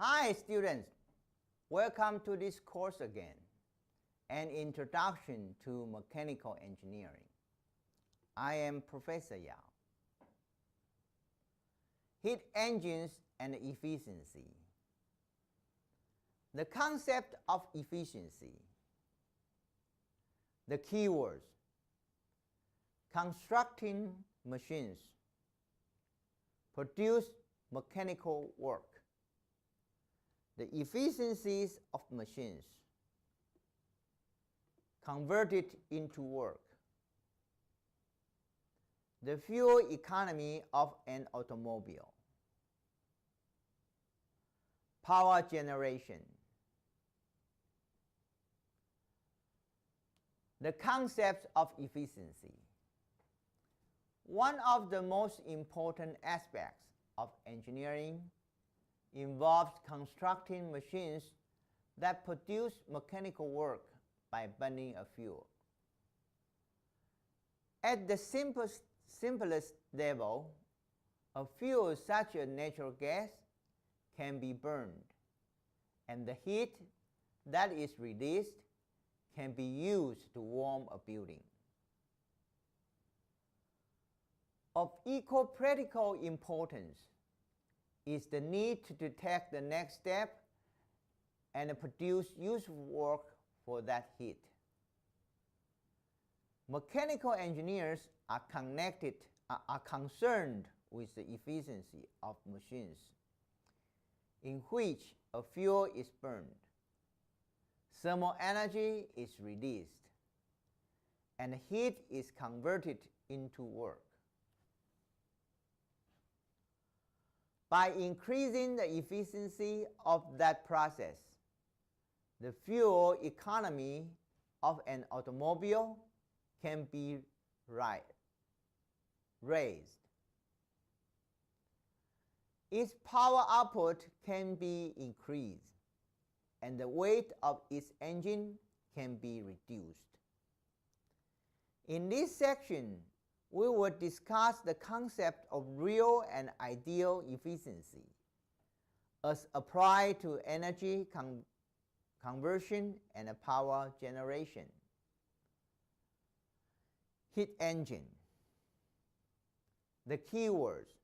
Hi students, welcome to this course again, an introduction to mechanical engineering. I am Professor Yao. Heat engines and efficiency. The concept of efficiency. The keywords: constructing machines, produce mechanical work, the efficiencies of machines, convert it into work, the fuel economy of an automobile, power generation. The concepts of efficiency. One of the most important aspects of engineering involves constructing machines that produce mechanical work by burning a fuel. At the simplest level, a fuel such as natural gas can be burned, and the heat that is released can be used to warm a building. Of equal practical importance is the need to take the next step and produce useful work for that heat. Mechanical engineers are concerned with the efficiency of machines in which a fuel is burned, thermal energy is released, and heat is converted into work. By increasing the efficiency of that process, the fuel economy of an automobile can be raised. Its power output can be increased, and the weight of its engine can be reduced. In this section, we will discuss the concept of real and ideal efficiency as applied to energy conversion and power generation. Heat engine. The keywords: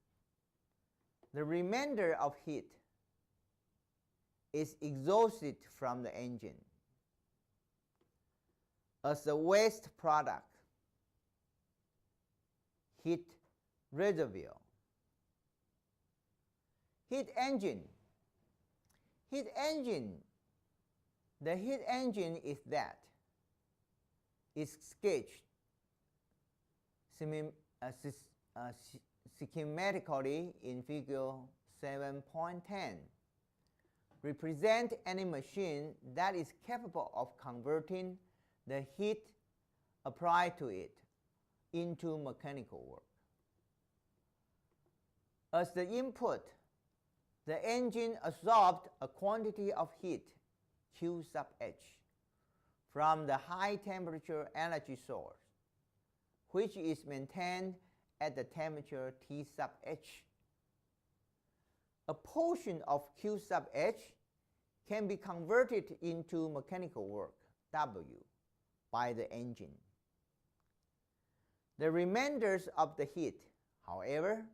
the remainder of heat is exhausted from the engine as a waste product. Heat reservoir. Heat engine. The heat engine is that is sketched schematically in figure 7.10. Represent any machine that is capable of converting the heat applied to it into mechanical work. As the input, the engine absorbed a quantity of heat, Q sub H, from the high temperature energy source, which is maintained at the temperature T sub H. A portion of Q sub H can be converted into mechanical work, W, by the engine. The remainders of the heat, however,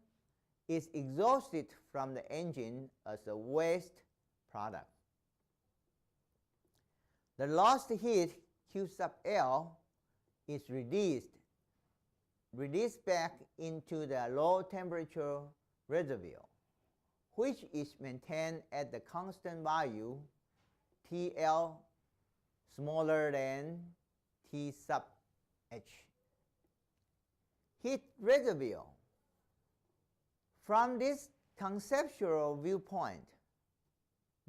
is exhausted from the engine as a waste product. The lost heat, Q sub L, is released back into the low temperature reservoir, which is maintained at the constant value TL smaller than T sub H. Heat reservoir. From this conceptual viewpoint,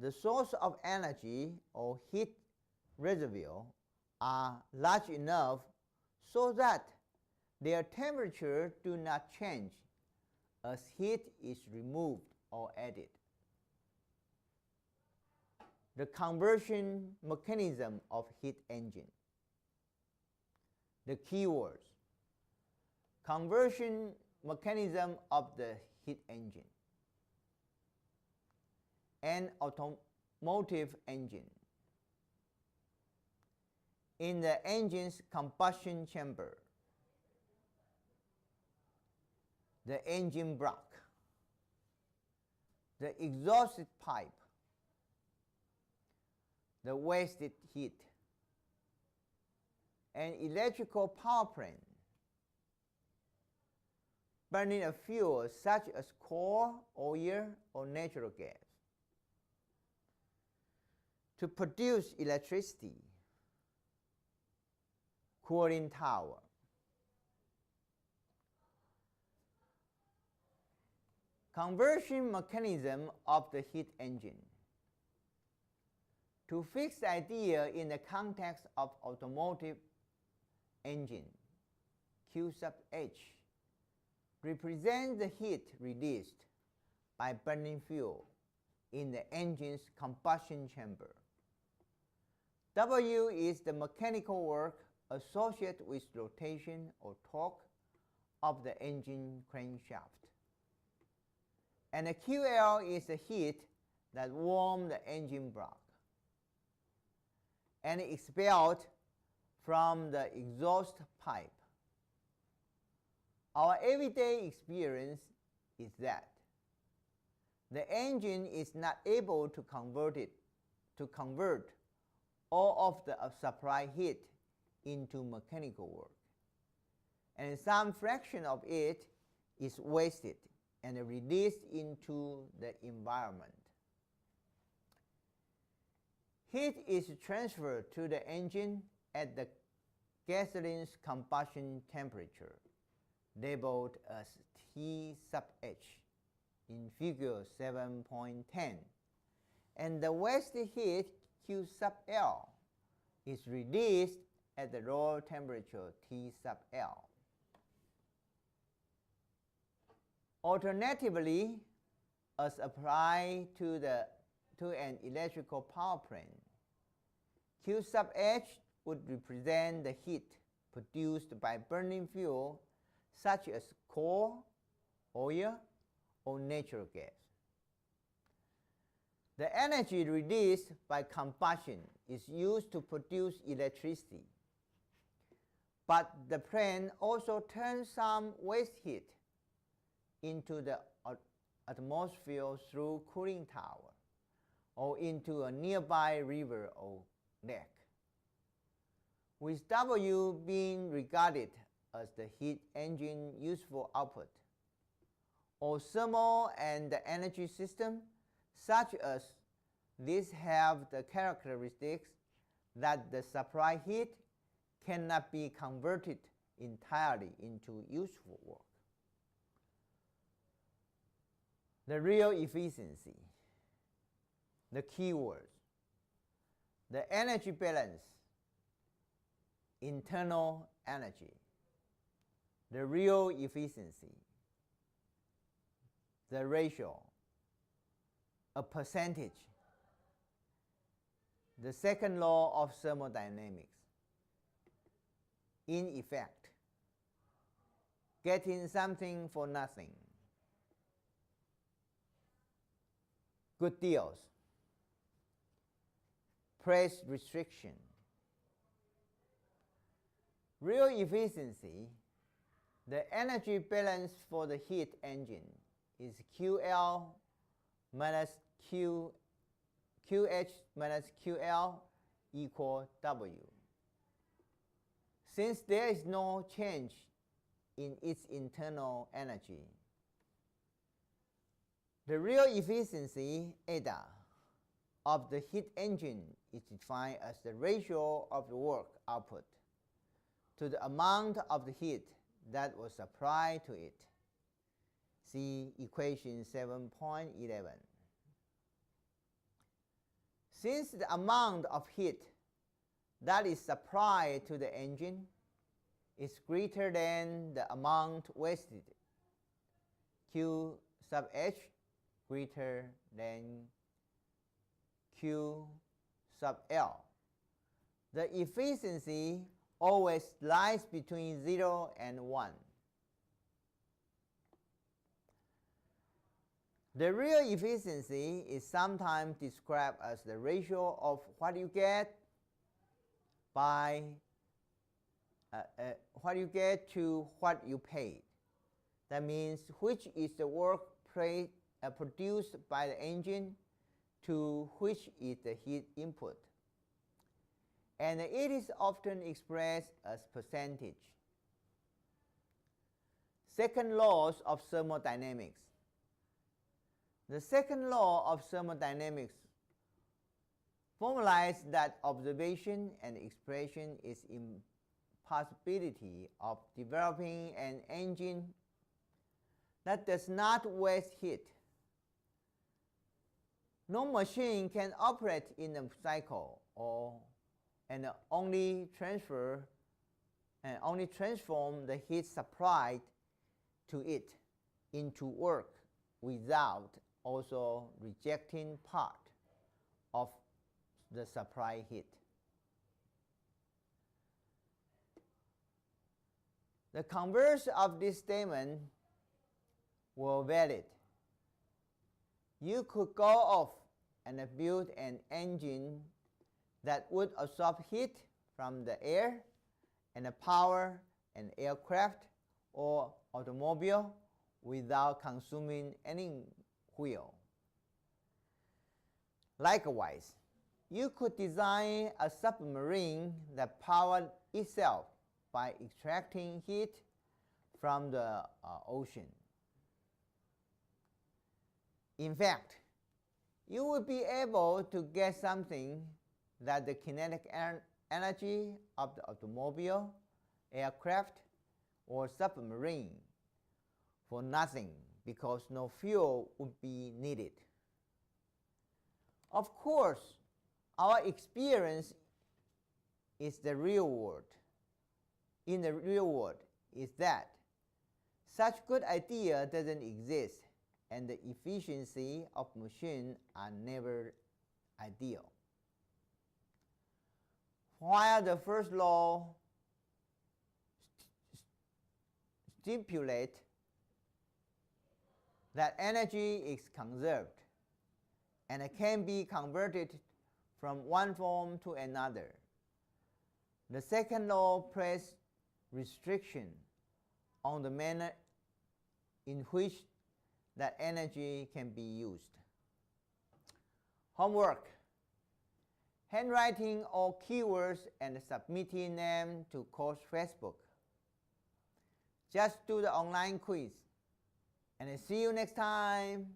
the source of energy or heat reservoir are large enough so that their temperature do not change as heat is removed or added. The conversion mechanism of heat engine. The keywords: conversion mechanism of the heat engine. an automotive engine. In the engine's combustion chamber, the engine block, the exhaust pipe, the wasted heat, an electrical power plant, burning a fuel such as coal, oil, or natural gas. To produce electricity, cooling tower. Conversion mechanism of the heat engine. To fix the idea in the context of automotive engine, Q sub H represents the heat released by burning fuel in the engine's combustion chamber. W is the mechanical work associated with rotation or torque of the engine crankshaft. And the QL is the heat that warms the engine block and expelled from the exhaust pipe. Our everyday experience is that the engine is not able to convert all of the supply heat into mechanical work, and some fraction of it is wasted and released into the environment. Heat is transferred to the engine at the gasoline's combustion temperature, labeled as T sub H in figure 7.10, and the wasted heat Q sub L is released at the lower temperature T sub L. Alternatively, as applied to an electrical power plant, Q sub H would represent the heat produced by burning fuel such as coal, oil, or natural gas. The energy released by combustion is used to produce electricity, but the plant also turns some waste heat into the atmosphere through cooling tower or into a nearby river or lake, with W being regarded as the heat engine useful output, or thermal and the energy system such as these have the characteristics that the supply heat cannot be converted entirely into useful work. The real efficiency, the keywords, the energy balance, internal energy, the real efficiency, the ratio, a percentage, the second law of thermodynamics. In effect, getting something for nothing. Good deals. Price restriction. Real efficiency, the energy balance for the heat engine is QL minus QH minus QL equal W. Since there is no change in its internal energy, the real efficiency, eta, of the heat engine is defined as the ratio of the work output to the amount of the heat that was applied to it. See equation 7.11. Since the amount of heat that is supplied to the engine is greater than the amount wasted, Q sub H greater than Q sub L. The efficiency always lies between 0 and 1. The real efficiency is sometimes described as the ratio of what you get by what you get to what you paid. That means which is the work produced by the engine to which is the heat input. And it is often expressed as percentage. Second laws of thermodynamics. The second law of thermodynamics formalizes that observation and expression is impossibility of developing an engine that does not waste heat. No machine can operate in a cycle and only transform the heat supplied to it into work without also rejecting part of the supply heat. The converse of this statement were valid. You could go off and build an engine that would absorb heat from the air and power an aircraft or automobile without consuming any fuel. Likewise, you could design a submarine that powered itself by extracting heat from the ocean. In fact, you would be able to get something that the kinetic energy of the automobile, aircraft, or submarine for nothing because no fuel would be needed. Of course, our experience is the real world. In the real world is that such good idea doesn't exist and the efficiency of machines are never ideal. While the first law stipulates that energy is conserved and it can be converted from one form to another, the second law places restriction on the manner in which that energy can be used. Homework. Handwriting all keywords and submitting them to Coach Facebook. Just do the online quiz and see you next time.